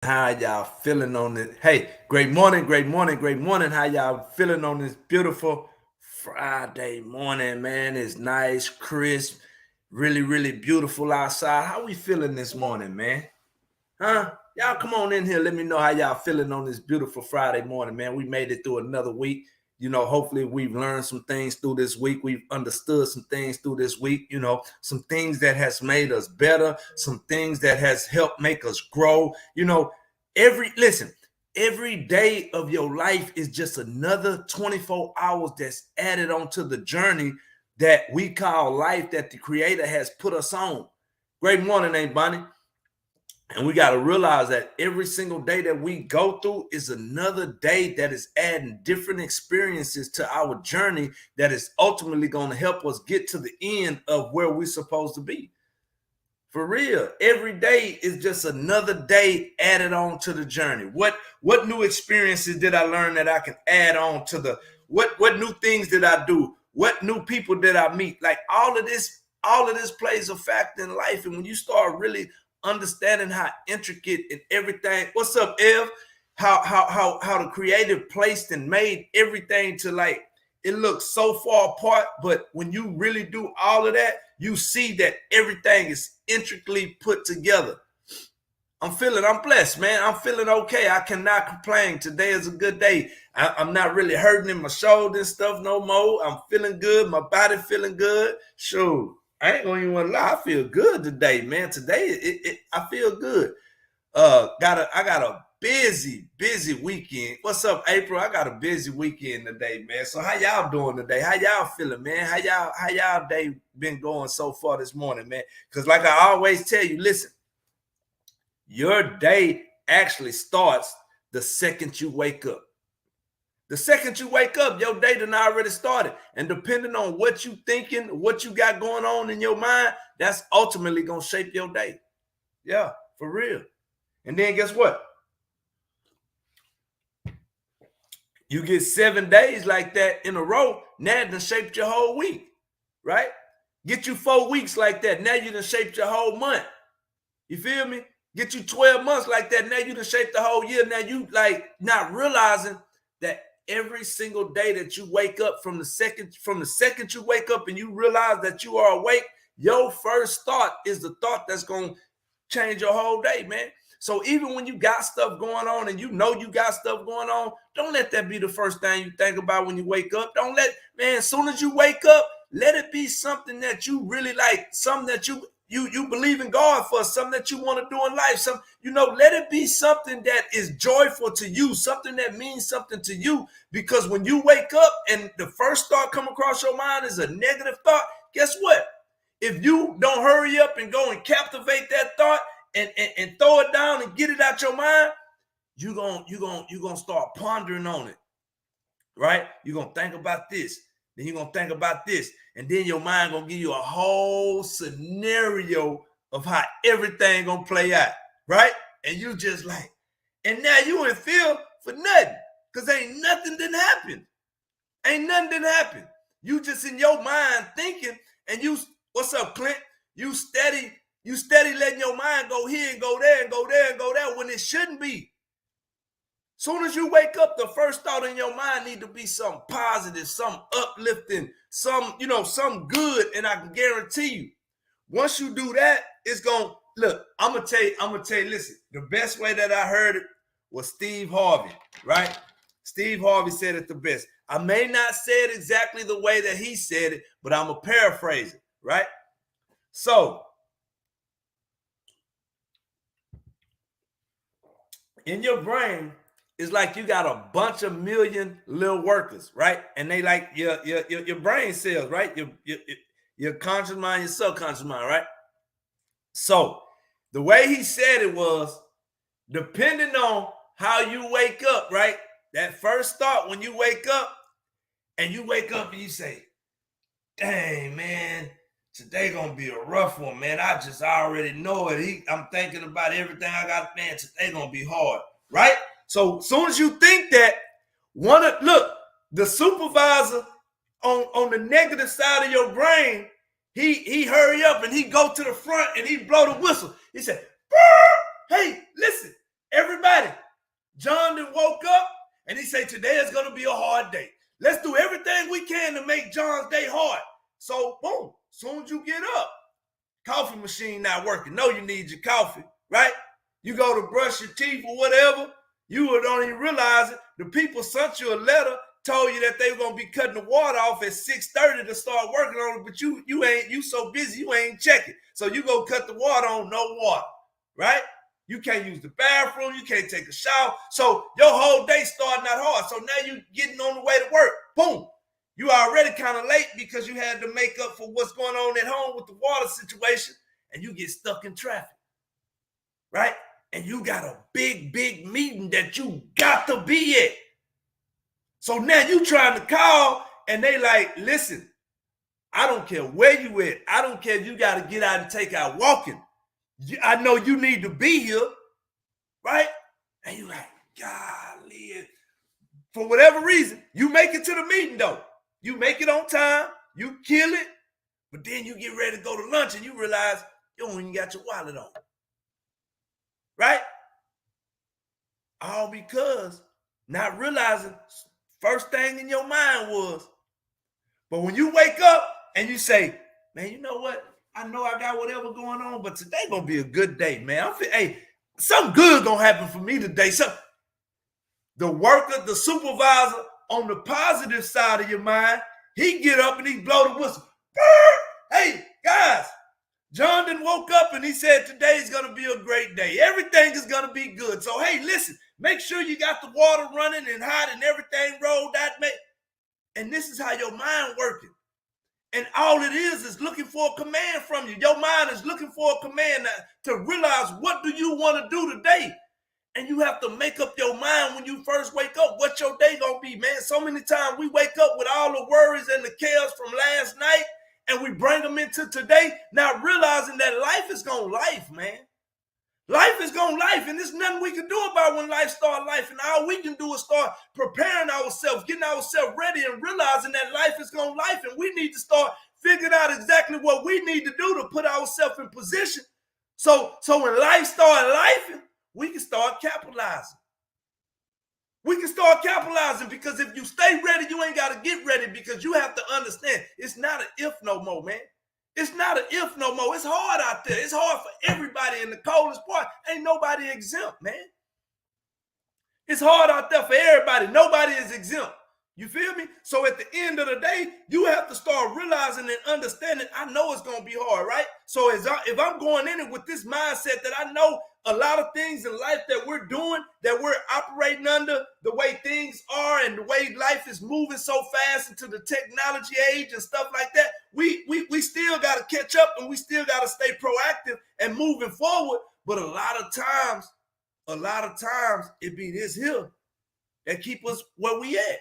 How y'all feeling on it? Hey, great morning, great morning, great morning. How y'all feeling on this beautiful Friday morning, man? It's nice, crisp, really, really beautiful outside. How we feeling this morning, man? Huh? Y'all come on in here. Let me know how y'all feeling on this beautiful Friday morning, man. We made it through another week. Hopefully we've learned some things through this week. We've understood some things through this week, some things that has made us better, some things that has helped make us grow. Every day of your life is just another 24 hours that's added onto the journey that we call life that the creator has put us on. Great morning, ain't Bonnie? And we got to realize that every single day that we go through is another day that is adding different experiences to our journey that is ultimately going to help us get to the end of where we're supposed to be. For real, every day is just another day added on to the journey. What new experiences did I learn that I can add on to the what new things did I do? What new people did I meet? Like all of this plays a factor in life. And when you start really understanding how intricate and everything, what's up, Ev? How the creative placed and made everything to like it looks so far apart, but when you really do all of that, you see that everything is intricately put together. I'm blessed, man. I'm feeling okay. I cannot complain. Today is a good day. I'm not really hurting in my shoulder and stuff no more. I'm feeling good. My body feeling good. Sure. I ain't gonna even want to lie. I feel good today, man. Today, I feel good. I got a busy weekend. What's up, April? I got a busy weekend today, man. So how y'all doing today? How y'all feeling, man? How y'all day been going so far this morning, man? Because like I always tell you, listen, your day actually starts the second you wake up. The second you wake up, your day done already started. And depending on what you thinking, what you got going on in your mind, that's ultimately gonna shape your day. Yeah, for real. And then guess what? You get 7 days like that in a row, now it done shaped your whole week, right? Get you 4 weeks like that, now you done shaped your whole month. You feel me? Get you 12 months like that, now you done shaped the whole year. Now you like not realizing that every single day that you wake up from the second you wake up and you realize that you are awake, your first thought is the thought that's gonna change your whole day, man. So even when you got stuff going on and you know you got stuff going on, don't let that be the first thing you think about when you wake up. Don't let, man, as soon as you wake up, let it be something that you really like, something that you believe in God for, something that you want to do in life. Let it be something that is joyful to you, something that means something to you. Because when you wake up and the first thought come across your mind is a negative thought, guess what? If you don't hurry up and go and captivate that thought and throw it down and get it out your mind, you're gonna start pondering on it, right? You're gonna think about this, then you're gonna think about this, and then your mind gonna give you a whole scenario of how everything gonna play out, right? And you just like, and now you ain't feel for nothing, because ain't nothing didn't happen. Ain't nothing didn't happen. You just in your mind thinking, and you, what's up, Clint? You steady letting your mind go here and go there and go there and go there when it shouldn't be. Soon as you wake up, the first thought in your mind need to be something positive, something uplifting, something good. And I can guarantee you, once you do that, it's gonna look. I'm gonna tell you. Listen, the best way that I heard it was Steve Harvey, right? Steve Harvey said it the best. I may not say it exactly the way that he said it, but I'm gonna paraphrase it, right? So, in your brain, it's like you got a bunch of million little workers, right? And they like your brain cells, right? Your conscious mind, your subconscious mind, right? So the way he said it was, depending on how you wake up, right? That first thought when you wake up and you say, dang, man, today gonna be a rough one, man. I just already know it. I'm thinking about everything I got, man. Today gonna be hard, right? So as soon as you think that, look, the supervisor on the negative side of your brain, he hurry up and he go to the front and he blow the whistle. He said, hey, listen, Everybody, John then woke up and he said, today is going to be a hard day. Let's do everything we can to make John's day hard. So, boom, soon as you get up, coffee machine not working. No, you need your coffee, right? You go to brush your teeth or whatever, you don't even realize it. The people sent you a letter, told you that they were going to be cutting the water off at 6:30 to start working on it, but you so busy, you ain't checking. So you go cut the water on, no water, right? You can't use the bathroom, you can't take a shower. So your whole day starting out hard. So now you getting on the way to work. Boom. You already kind of late because you had to make up for what's going on at home with the water situation, and you get stuck in traffic, right? And you got a big meeting that you got to be at. So now you trying to call, and they like, listen, I don't care where you at. I don't care if you got to get out and take out walking. I know you need to be here, right? And you like, golly. For whatever reason, you make it to the meeting, though. You make it on time, you kill it, but then you get ready to go to lunch and you realize you don't even got your wallet on. Right? All because not realizing first thing in your mind was, but when you wake up and you say, man, you know what? I know I got whatever going on, but today gonna be a good day, man. Hey, something good gonna happen for me today. So the worker, the supervisor, on the positive side of your mind, he get up and he blow the whistle. Hey, guys, John done woke up and he said today's going to be a great day. Everything is going to be good. So, hey, listen, make sure you got the water running and hot and everything rolled out. And this is how your mind working. And all it is looking for a command from you. Your mind is looking for a command to realize what do you want to do today. And you have to make up your mind when you first wake up what your day gonna be, man. So many times we wake up with all the worries and the chaos from last night and we bring them into today, not realizing that life is gonna life, man. Life is gonna life, and there's nothing we can do about when life start life. And all we can do is start preparing ourselves, getting ourselves ready and realizing that life is gonna life. And we need to start figuring out exactly what we need to do to put ourselves in position. So when life start lifing, we can start capitalizing. We can start capitalizing because if you stay ready, you ain't got to get ready because you have to understand it's not an if no more, man. It's not an if no more. It's hard out there. It's hard for everybody in the coldest part. Ain't nobody exempt, man. It's hard out there for everybody. Nobody is exempt. You feel me? So at the end of the day, you have to start realizing and understanding, I know it's going to be hard, right? So if I'm going in it with this mindset that I know a lot of things in life that we're doing, that we're operating under, the way things are and the way life is moving so fast into the technology age and stuff like that, we still got to catch up and we still got to stay proactive and moving forward. But a lot of times, it be this here that keep us where we at.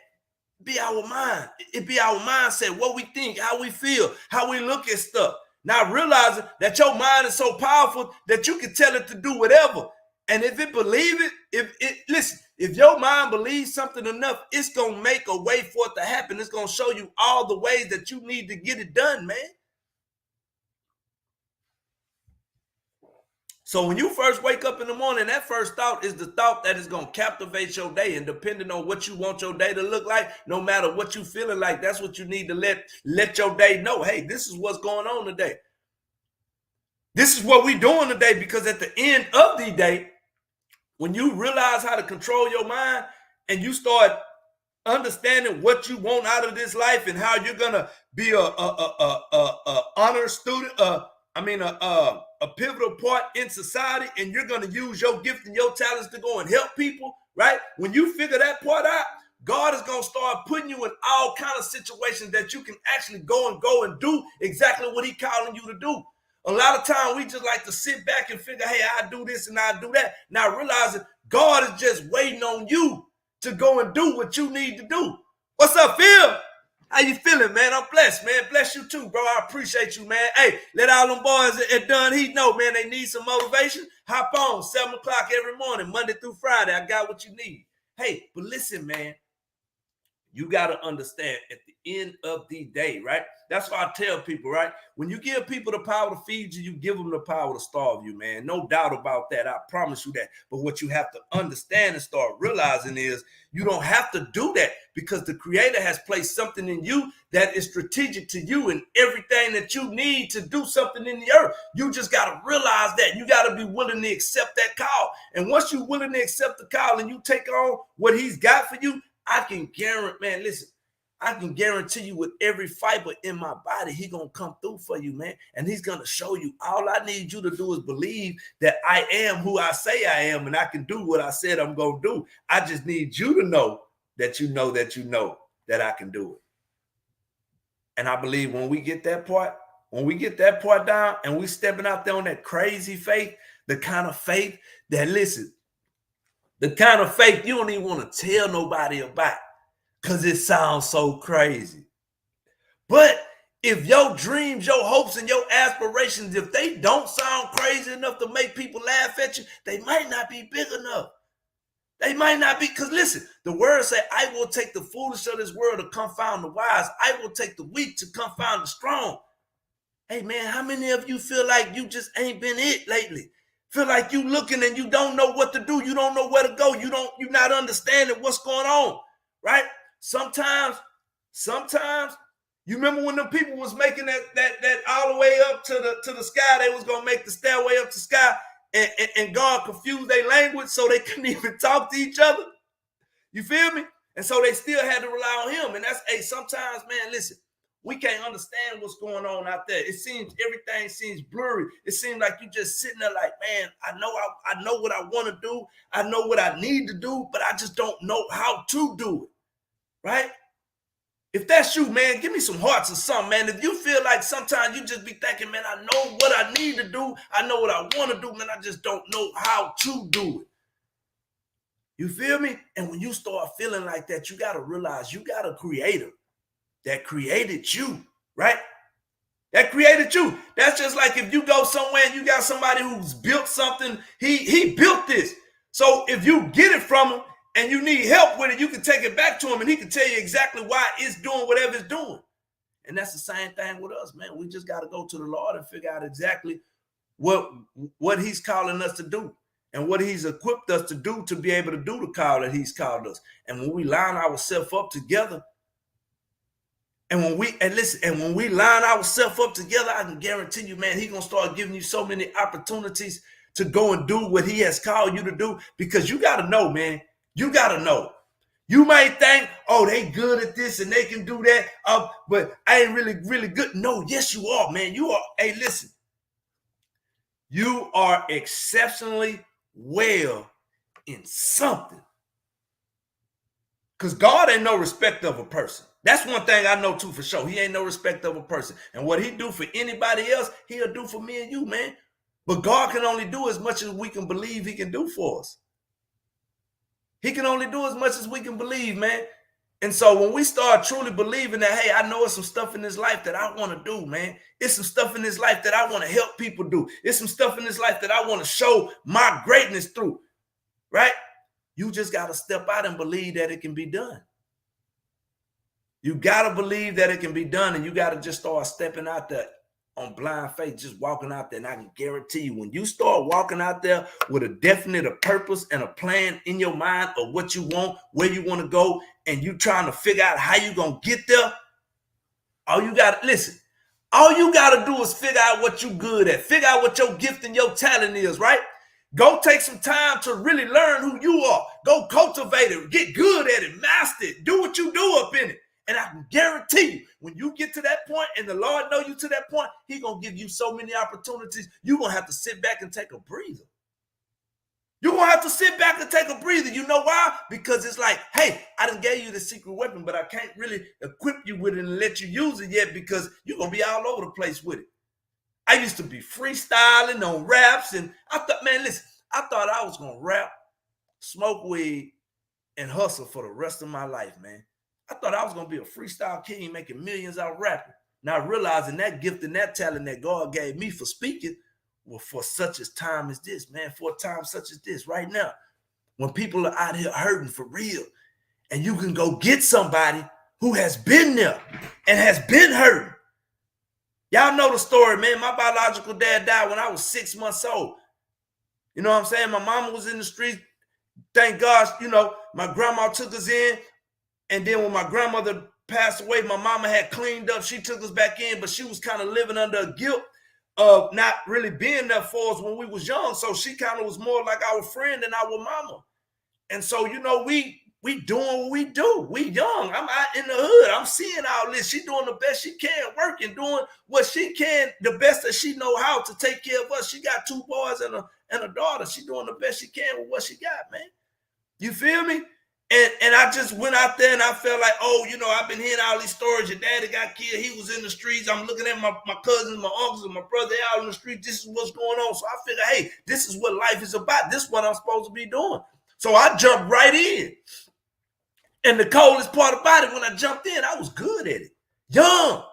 Be our mind. It be our mindset, what we think, how we feel, how we look at stuff. Not realizing that your mind is so powerful that you can tell it to do whatever. And if it believe it, listen, if your mind believes something enough, it's going to make a way for it to happen. It's going to show you all the ways that you need to get it done, man. So when you first wake up in the morning, that first thought is the thought that is going to captivate your day. And depending on what you want your day to look like, no matter what you feeling like, that's what you need to let your day know. Hey, this is what's going on today. This is what we're doing today, because at the end of the day, when you realize how to control your mind and you start understanding what you want out of this life and how you're going to be a honor student, a pivotal part in society, and you're going to use your gift and your talents to go and help people, right? When you figure that part out, God is going to start putting you in all kinds of situations that you can actually go and do exactly what he's calling you to do. A lot of times we just like to sit back and figure, hey, I do this and I do that. Now realizing God is just waiting on you to go and do what you need to do. What's up, Phil? How you feeling, man? I'm blessed, man. Bless you too, bro. I appreciate you, man. Hey, let all them boys at Done Heat know, man, they need some motivation. Hop on 7 o'clock every morning, Monday through Friday. I got what you need. Hey, but listen, man. You got to understand at the end of the day, right? That's why I tell people, right? When you give people the power to feed you, you give them the power to starve you, man. No doubt about that. I promise you that. But what you have to understand and start realizing is you don't have to do that because the Creator has placed something in you that is strategic to you and everything that you need to do something in the earth. You just got to realize that. You got to be willing to accept that call. And once you're willing to accept the call and you take on what He's got for you, I can guarantee, man, listen, I can guarantee you with every fiber in my body, He gonna come through for you, man. And He's gonna show you. All I need you to do is believe that I am who I say I am and I can do what I said I'm gonna do. I just need you to know that you know that you know that I can do it. And I believe when we get that part down and we stepping out there on that crazy faith, the kind of faith that, listen, the kind of faith you don't even want to tell nobody about because it sounds so crazy. But if your dreams, your hopes, and your aspirations, if they don't sound crazy enough to make people laugh at you, they might not be big enough. They might not be, because listen, the word said, I will take the foolish of this world to confound the wise. I will take the weak to confound the strong. Hey, man, how many of you feel like you just ain't been it lately? Feel like you looking and you don't know what to do. You don't know where to go. You're not understanding what's going on, right? Sometimes, you remember when the people was making that all the way up to the sky, they was gonna make the stairway up to the sky, and God confused their language so they couldn't even talk to each other. You feel me? And so they still had to rely on Him. And that's, hey, sometimes, man, listen. We can't understand what's going on out there. It seems everything seems blurry. It seems like you're just sitting there like, man, I know what I want to do. I know what I need to do, but I just don't know how to do it. Right? If that's you, man, give me some hearts or something, man. If you feel like sometimes you just be thinking, man, I know what I need to do. I know what I want to do, man. I just don't know how to do it. You feel me? And when you start feeling like that, you got to realize you got a creator that created you, right? That created you. That's just like if you go somewhere and you got somebody who's built something, he built this. So if you get it from him and you need help with it, you can take it back to him and he can tell you exactly why it's doing whatever it's doing. And that's the same thing with us, man. We just got to go to the Lord and figure out exactly what He's calling us to do and what He's equipped us to do to be able to do the call that He's called us. And when we line ourselves up together, and when we line ourselves up together, I can guarantee you, man, He's gonna start giving you so many opportunities to go and do what He has called you to do. Because you gotta know, man. You gotta know. You might think, oh, they good at this and they can do that, but I ain't really good. No, yes, you are, man. You are. Hey, listen. You are exceptionally well in something. Because God ain't no respect of a person. That's one thing I know too for sure. He ain't no respect of a person. And what He do for anybody else, He'll do for me and you, man. But God can only do as much as we can believe He can do for us. He can only do as much as we can believe, man. And so when we start truly believing that, hey, I know it's some stuff in this life that I want to do, man. It's some stuff in this life that I want to help people do. It's some stuff in this life that I want to show my greatness through, right? You just got to step out and believe that it can be done. You got to believe that it can be done, and you got to just start stepping out there on blind faith, just walking out there. And I can guarantee you, when you start walking out there with a definite purpose and a plan in your mind of what you want, where you want to go, and you trying to figure out how you going to get there, all you got to do is figure out what you good at. Figure out what your gift and your talent is, right? Go take some time to really learn who you are. Go cultivate it. Get good at it. Master it. Do what you do up in it. And I can guarantee you, when you get to that point and the Lord know you to that point, He's going to give you so many opportunities, you're going to have to sit back and take a breather. You're going to have to sit back and take a breather. You know why? Because it's like, hey, I done gave you the secret weapon, but I can't really equip you with it and let you use it yet because you're going to be all over the place with it. I used to be freestyling on raps, and I thought, man, listen, I thought I was going to rap, smoke weed, and hustle for the rest of my life, man. I thought I was going to be a freestyle king making millions out rapping. Now realizing that gift and that talent that God gave me for speaking was for such a time as this, man, for a time such as this right now, when people are out here hurting for real. And you can go get somebody who has been there and has been hurt. Y'all know the story, man. My biological dad died when I was 6 months old. You know what I'm saying? My mama was in the streets. Thank God, my grandma took us in. And then when my grandmother passed away, my mama had cleaned up. She took us back in, but she was kind of living under a guilt of not really being there for us when we was young. So she kind of was more like our friend than our mama. And so, we doing what we do. We young. I'm out in the hood. I'm seeing all this. She doing the best she can, working, doing what she can, the best that she know how to take care of us. She got 2 boys and a daughter. She doing the best she can with what she got, man. You feel me? And I just went out there and I felt like, I've been hearing all these stories. Your daddy got killed. He was in the streets. I'm looking at my cousins, my uncles, and my brother out in the street. This is what's going on. So I figured, hey, this is what life is about. This is what I'm supposed to be doing. So I jumped right in. And the coldest part about it, when I jumped in, I was good at it. Young.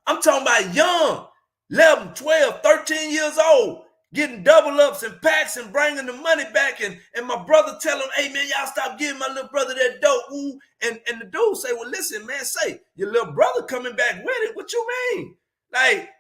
I'm talking about young. 11, 12, 13 years old. Getting double ups and packs and bringing the money back. And my brother tell him, hey, man, y'all stop giving my little brother that dope. Ooh. And the dude say, well, listen, man, your little brother coming back with it. What you mean? Like,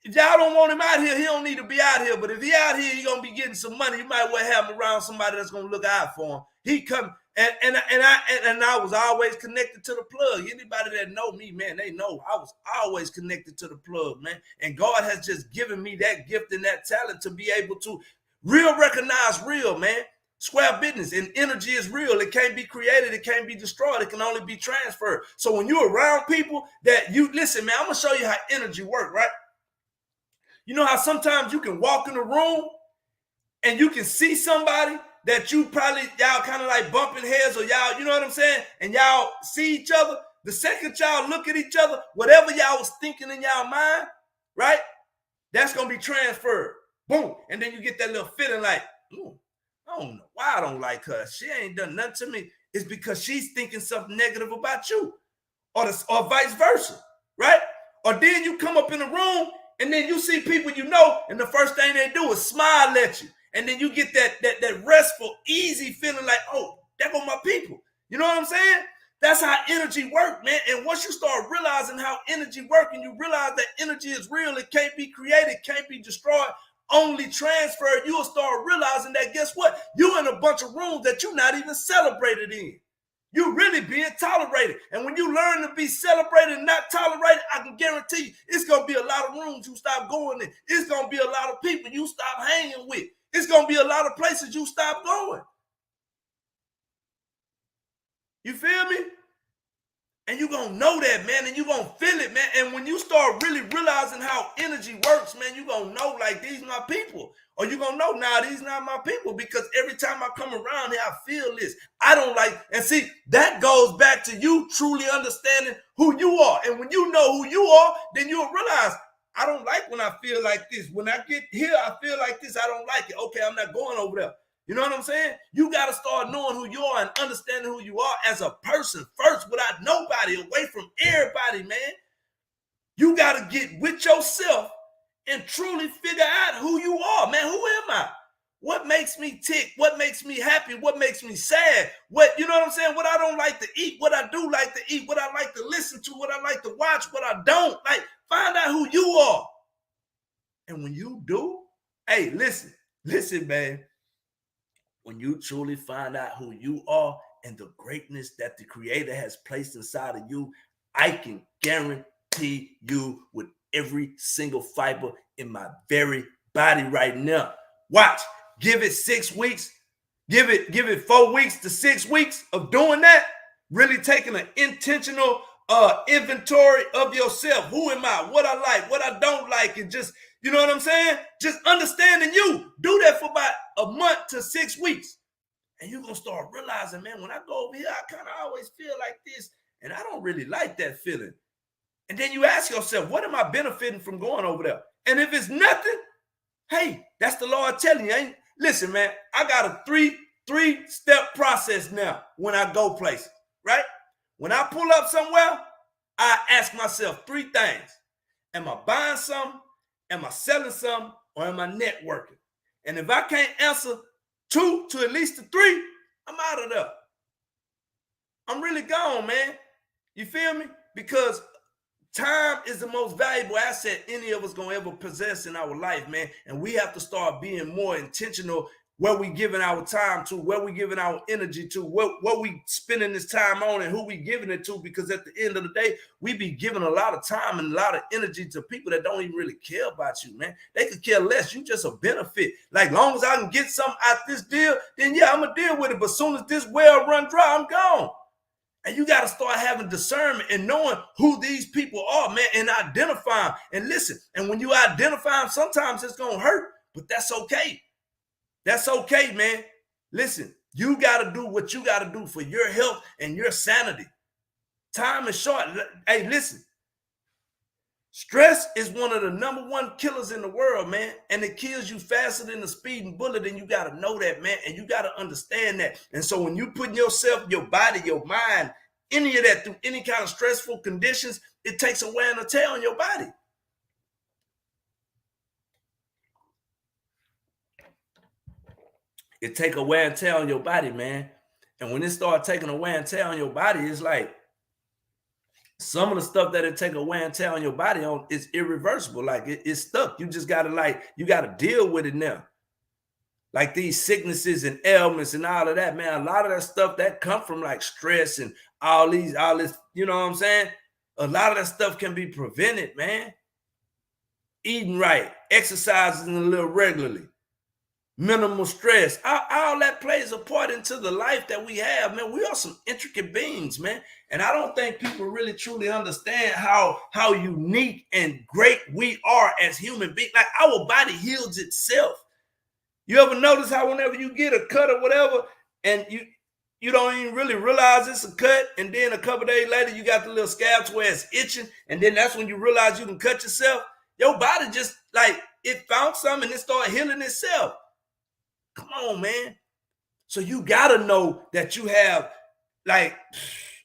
if y'all don't want him out here, he don't need to be out here. But if he out here, he going to be getting some money. You might well have him around somebody that's going to look out for him. He come, and I was always connected to the plug. Anybody that know me, man, they know I was always connected to the plug, man. And God has just given me that gift and that talent to be able to recognize real, man. Square business, and energy is real. It can't be created. It can't be destroyed. It can only be transferred. So when you're around people that listen, man, I'm going to show you how energy works, right? You know how sometimes you can walk in a room and you can see somebody that y'all kind of like bumping heads, or y'all, you know what I'm saying? And y'all see each other. The second y'all look at each other, whatever y'all was thinking in y'all mind, right? That's going to be transferred. Boom. And then you get that little feeling like, I don't know why I don't like her. She ain't done nothing to me. It's because she's thinking something negative about you, or vice versa, right? Or then you come up in the room and then you see people and the first thing they do is smile at you. And then you get that restful, easy feeling like, oh, there go my people. You know what I'm saying? That's how energy works, man. And once you start realizing how energy works, and you realize that energy is real, it can't be created, can't be destroyed, only transferred, you'll start realizing that, guess what? You're in a bunch of rooms that you're not even celebrated in. You're really being tolerated. And when you learn to be celebrated and not tolerated, I can guarantee you it's going to be a lot of rooms you stop going in. It's going to be a lot of people you stop hanging with. It's going to be a lot of places you stop going. You feel me? And you're going to know that, man, and you're going to feel it, man. And when you start really realizing how energy works, man, you're going to know, like, these my people. Or you're going to know, nah, these not my people, because every time I come around here, I feel this. I don't like, and see, that goes back to you truly understanding who you are. And when you know who you are, then you'll realize, I don't like when I feel like this. When I get here, I feel like this. I don't like it. Okay, I'm not going over there. You know what I'm saying? You got to start knowing who you are and understanding who you are as a person first, without nobody, away from everybody, man. You got to get with yourself and truly figure out who you are, man. Who am I? What makes me tick? What makes me happy? What makes me sad? You know what I'm saying? What I don't like to eat, what I do like to eat, what I like to listen to, what I like to watch, what I don't like. Find out who you are. And when you do, hey, listen, man. When you truly find out who you are and the greatness that the Creator has placed inside of you, I can guarantee you with every single fiber in my very body right now. Watch, give it 6 weeks, give it 4 weeks to 6 weeks of doing that, really taking an intentional inventory of yourself. Who am I? What I like, what I don't like, and just, you know what I'm saying? Just understanding you. Do that for about a month to 6 weeks. And you're going to start realizing, man, when I go over here, I kind of always feel like this, and I don't really like that feeling. And then you ask yourself, what am I benefiting from going over there? And if it's nothing, hey, that's the Lord telling you. Listen, man, I got a three-step process now when I go places, right? When I pull up somewhere, I ask myself 3 things. Am I buying something? Am I selling something? Or am I networking? And if I can't answer 2 to at least 3, I'm out of there. I'm really gone, man. You feel me? Because time is the most valuable asset any of us gonna ever possess in our life, man. And we have to start being more intentional where we giving our time to, where we giving our energy to, what we spending this time on, and who we giving it to. Because at the end of the day, we be giving a lot of time and a lot of energy to people that don't even really care about you, man. They could care less. You just a benefit. Like, long as I can get something out this deal, then yeah, I'm gonna deal with it. But soon as this well run dry, I'm gone. And you got to start having discernment and knowing who these people are, man, and identify them. And listen, and when you identify them, sometimes it's going to hurt, but that's okay. That's okay, man. Listen, you got to do what you got to do for your health and your sanity. Time is short. Hey, listen. Stress is one of the #1 killers in the world, man. And it kills you faster than a speeding bullet. And you got to know that, man. And you got to understand that. And so when you put yourself, your body, your mind, any of that through any kind of stressful conditions, it takes a wear and tear on your body. It take a wear and tear on your body, man. And when it starts taking a wear and tear on your body, it's like, some of the stuff that it take a wear and tear on your body on is irreversible. Like, it's stuck. You just gotta you gotta deal with it now. Like these sicknesses and ailments and all of that, man. A lot of that stuff that come from like stress and all this, you know what I'm saying? A lot of that stuff can be prevented, man. Eating right, exercising a little regularly, minimal stress, all that plays a part into the life that we have, man. We are some intricate beings, man. And I don't think people really truly understand how unique and great we are as human beings. Like, our body heals itself. You ever notice how whenever you get a cut or whatever, and you don't even really realize it's a cut, and then a couple days later you got the little scabs where it's itching, and then that's when you realize you can cut yourself. Your body just, like, it found something and it started healing itself. Come on, man. So you gotta know that you have, like,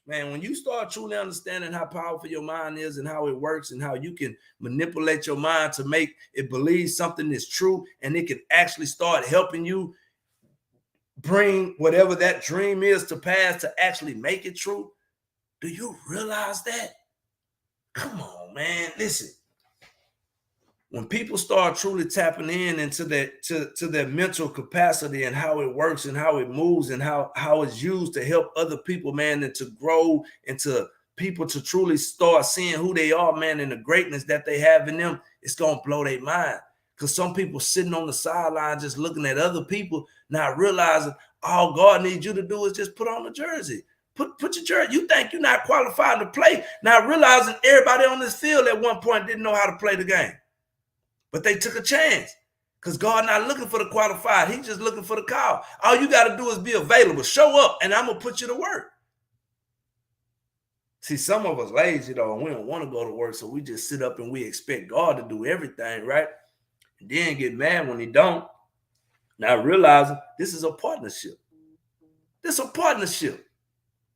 man, when you start truly understanding how powerful your mind is and how it works and how you can manipulate your mind to make it believe something is true, and it can actually start helping you bring whatever that dream is to pass to actually make it true. Do you realize that? Come on, man. Listen. When people start truly tapping into that, to their mental capacity and how it works and how it moves and how it's used to help other people, man, and to grow into people to truly start seeing who they are, man, and the greatness that they have in them, it's going to blow their mind. Because some people sitting on the sideline just looking at other people, not realizing all God needs you to do is just put on the jersey. Put your jersey. You think you're not qualified to play, not realizing everybody on this field at one point didn't know how to play the game. But they took a chance, because God not looking for the qualified. He's just looking for the call. All you got to do is be available. Show up, and I'm going to put you to work. See, some of us lazy, though, and we don't want to go to work, so we just sit up and we expect God to do everything, right? And then get mad when he don't. Now realizing this is a partnership. This is a partnership.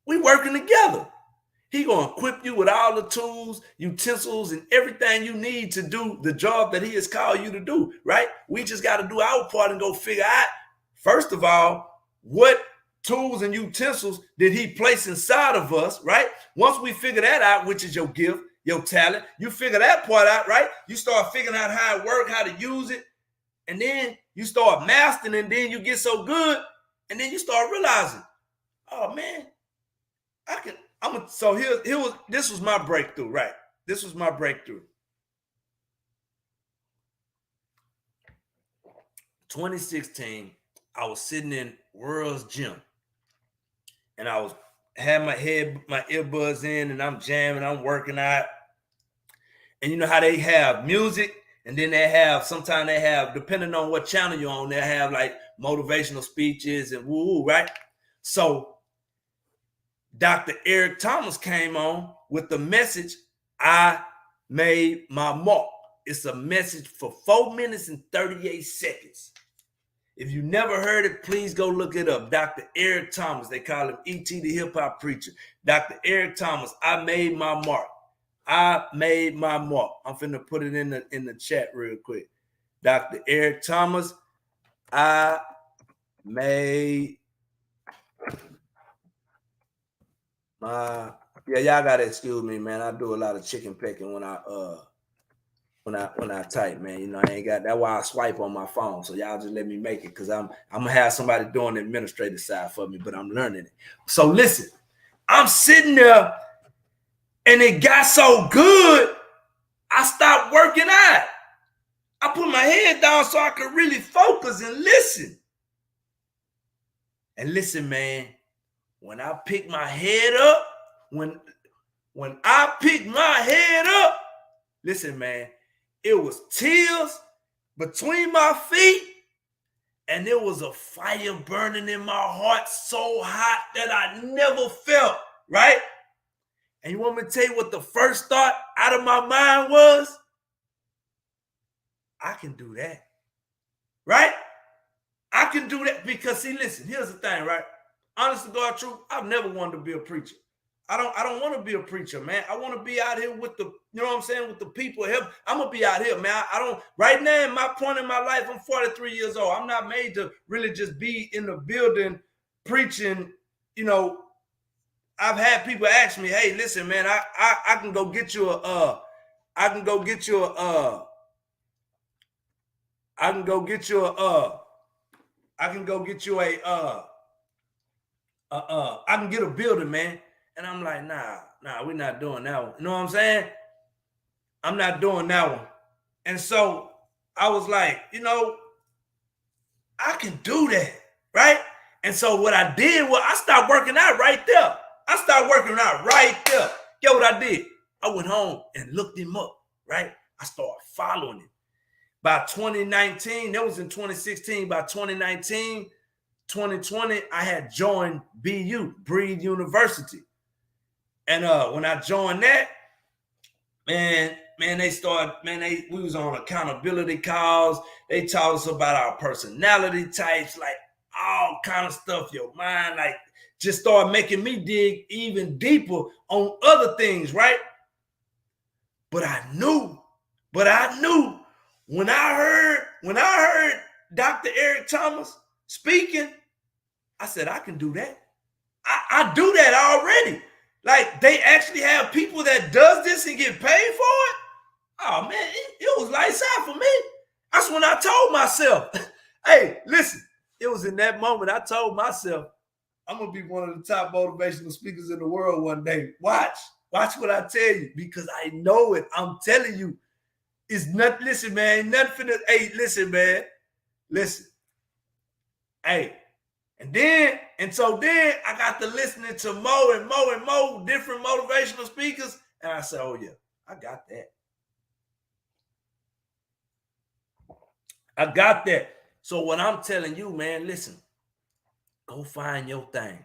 We working together. He going to equip you with all the tools, utensils, and everything you need to do the job that he has called you to do, right? We just got to do our part and go figure out, first of all, what tools and utensils did he place inside of us, right? Once we figure that out, which is your gift, your talent, you figure that part out, right? You start figuring out how it works, how to use it, and then you start mastering, and then you get so good, and then you start realizing, oh, man, this was my breakthrough, right? This was my breakthrough. 2016, I was sitting in World's Gym, and I had my earbuds in, and I'm jamming, I'm working out. And you know how they have music, and then sometimes they have, depending on what channel you're on, they have like motivational speeches and woo, right? So Dr. Eric Thomas came on with the message, I made my mark. It's a message for 4 minutes and 38 seconds. If you never heard it, please go look it up. Dr. Eric Thomas, they call him E.T. the hip hop preacher. Dr. Eric Thomas, I made my mark. I made my mark. I'm finna put it in the chat real quick. Dr. Eric Thomas, I made Yeah, y'all gotta excuse me, man. I do a lot of chicken pecking when I type, man. You know, I ain't got that's why I swipe on my phone. So y'all just let me make it because I'm gonna have somebody doing the administrative side for me, but I'm learning it. So listen, I'm sitting there and it got so good, I stopped working out. I put my head down so I could really focus and listen. And listen, man, when I pick my head up, when I pick my head up, listen, man, it was tears between my feet, and there was a fire burning in my heart so hot that I never felt, right? And you want me to tell you what the first thought out of my mind was? I can do that, right? I can do that because, see, listen, here's the thing, right? Honest to God, truth, I've never wanted to be a preacher. I don't want to be a preacher, man. I want to be out here with the, you know what I'm saying, with the people. I'm gonna be out here, man. I don't right now in my point in my life, I'm 43 years old. I'm not made to really just be in the building preaching. You know, I've had people ask me, hey, listen, man, I can go get you a I can go get you a I can go get you a I can go get you a I can get a building, man. And I'm like, nah, we're not doing that one. You know what I'm saying? I'm not doing that one. And so I was like, you know, I can do that, right? And so what I did was I started working out right there. I started working out right there. Get what I did? I went home and looked him up, right? I started following him. By 2019, that was in 2016. By 2019, 2020, I had joined BU, Breathe University. And when I joined that, man, they started, we was on accountability calls. They taught us about our personality types, like all kind of stuff, your mind, like just started making me dig even deeper on other things, right? But I knew when I heard Dr. Eric Thomas speaking, I said, I can do that. I do that already. Like, they actually have people that does this and get paid for it. Oh, man, it was lights out for me. That's when I told myself, hey, listen, it was in that moment I told myself, I'm going to be one of the top motivational speakers in the world one day. Watch what I tell you, because I know it. I'm telling you, it's not, listen, man, nothing finna, hey, listen, man, listen. Hey, and so then I got to listening to more and more different motivational speakers. And I said, oh, yeah, I got that. I got that. So what I'm telling you, man, listen, go find your thing.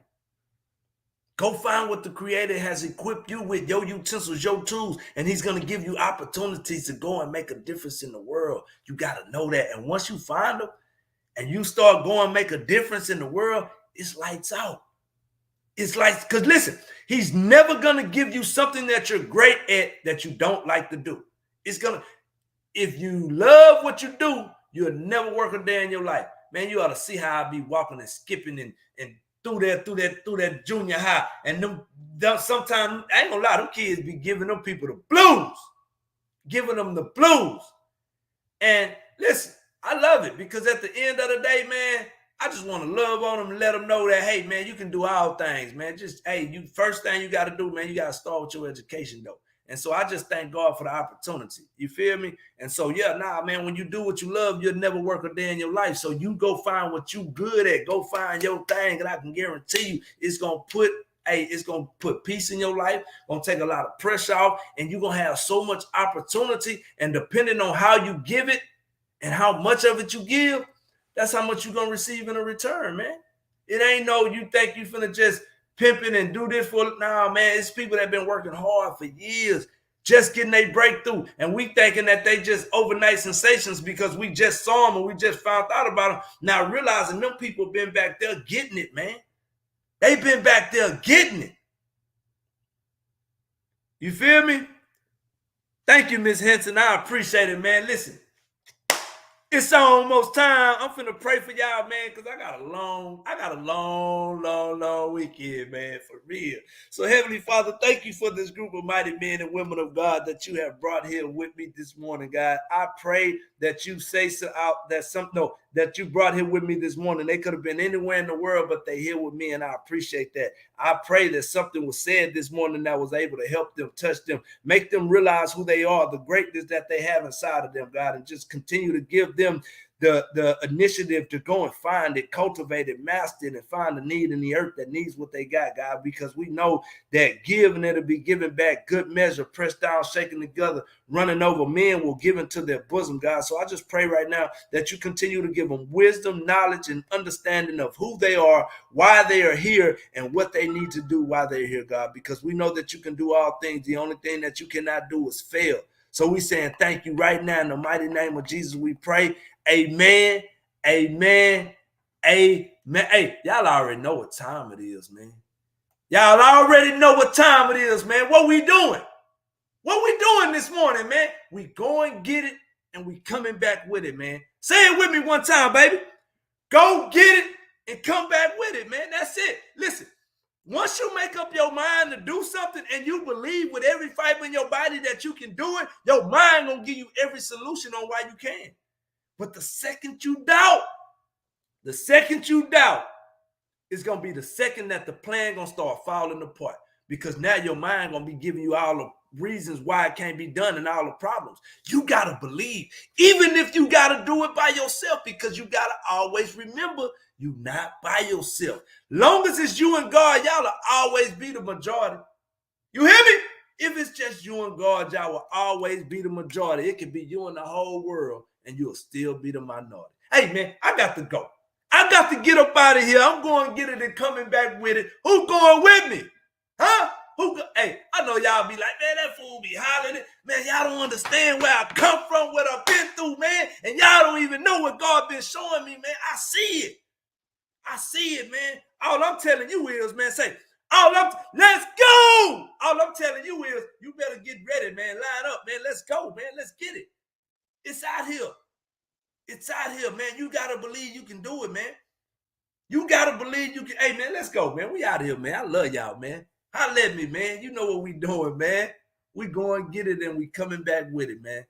Go find what the Creator has equipped you with, your utensils, your tools, and He's going to give you opportunities to go and make a difference in the world. You got to know that. And once you find them and you start going and make a difference in the world, it's lights out. It's like, because listen, He's never going to give you something that you're great at that you don't like to do. It's going to, if you love what you do, you'll never work a day in your life. Man, you ought to see how I be walking and skipping and through that junior high. And them sometimes, I ain't gonna lie, them kids be giving them people the blues. Giving them the blues. And listen, I love it because at the end of the day, man, I just want to love on them and let them know that, hey, man, you can do all things, man. Just, hey, you first thing you got to do, man, you got to start with your education, though. And so I just thank God for the opportunity. You feel me? And so, yeah, man, when you do what you love, you'll never work a day in your life. So you go find what you good at. Go find your thing. And I can guarantee you it's going to put peace in your life, going to take a lot of pressure off, and you're going to have so much opportunity. And depending on how you give it and how much of it you give, that's how much you're going to receive in a return, man. It ain't no you think you finna just pimping and do this for, nah, man, it's people that been working hard for years, just getting their breakthrough. And we thinking that they just overnight sensations because we just saw them and we just found out about them. Now realizing them people been back there getting it, man. They've been back there getting it. You feel me? Thank you, Miss Henson. I appreciate it, man. Listen, It's almost time. I'm finna pray for y'all, man, because I got a long weekend, man, for real. So, Heavenly Father, thank you for this group of mighty men and women of God that you have brought here with me this morning, God. I pray that you say so out that that you brought here with me this morning. They could have been anywhere in the world, but they here with me, and I appreciate that. I pray that something was said this morning that was able to help them, touch them, make them realize who they are, the greatness that they have inside of them, God, and just continue to give them the initiative to go and find it, cultivate it, master it, and find the need in the earth that needs what they got, God, because we know that giving it'll be given back, good measure, pressed down, shaken together, running over, men will give into their bosom, God. So I just pray right now that you continue to give them wisdom, knowledge, and understanding of who they are, why they are here, and what they need to do while they're here, God, because we know that you can do all things. The only thing that you cannot do is fail. So we saying thank you right now in the mighty name of Jesus. We pray. Amen. Amen. Amen. Hey, y'all already know what time it is, man. Y'all already know what time it is, man. What we doing? What we doing this morning, man? We going get it and we coming back with it, man. Say it with me one time, baby. Go get it and come back with it, man. That's it. Listen, once you make up your mind to do something and you believe with every fiber in your body that you can do it, your mind gonna give you every solution on why you can. But the second you doubt, it's going to be the second that the plan going to start falling apart, because now your mind going to be giving you all the reasons why it can't be done and all the problems. You got to believe, even if you got to do it by yourself, because you got to always remember you're not by yourself. Long as it's you and God, y'all will always be the majority. You hear me? If it's just you and God, y'all will always be the majority. It could be you and the whole world, and you'll still be the minority. Hey, man, I got to go. I got to get up out of here. I'm going to get it and coming back with it. Who going with me? Huh? Hey, I know y'all be like, man, that fool be hollering. Man, y'all don't understand where I come from, what I've been through, man. And y'all don't even know what God been showing me, man. I see it. I see it, man. All I'm telling you is, man, let's go. All I'm telling you is, you better get ready, man. Line up, man. Let's go, man. Let's get it. It's out here. It's out here, man. You got to believe you can do it, man. You got to believe you can. Hey, man, let's go, man. We out here, man. I love y'all, man. Holla at me, man. You know what we doing, man. We going to get it and we coming back with it, man.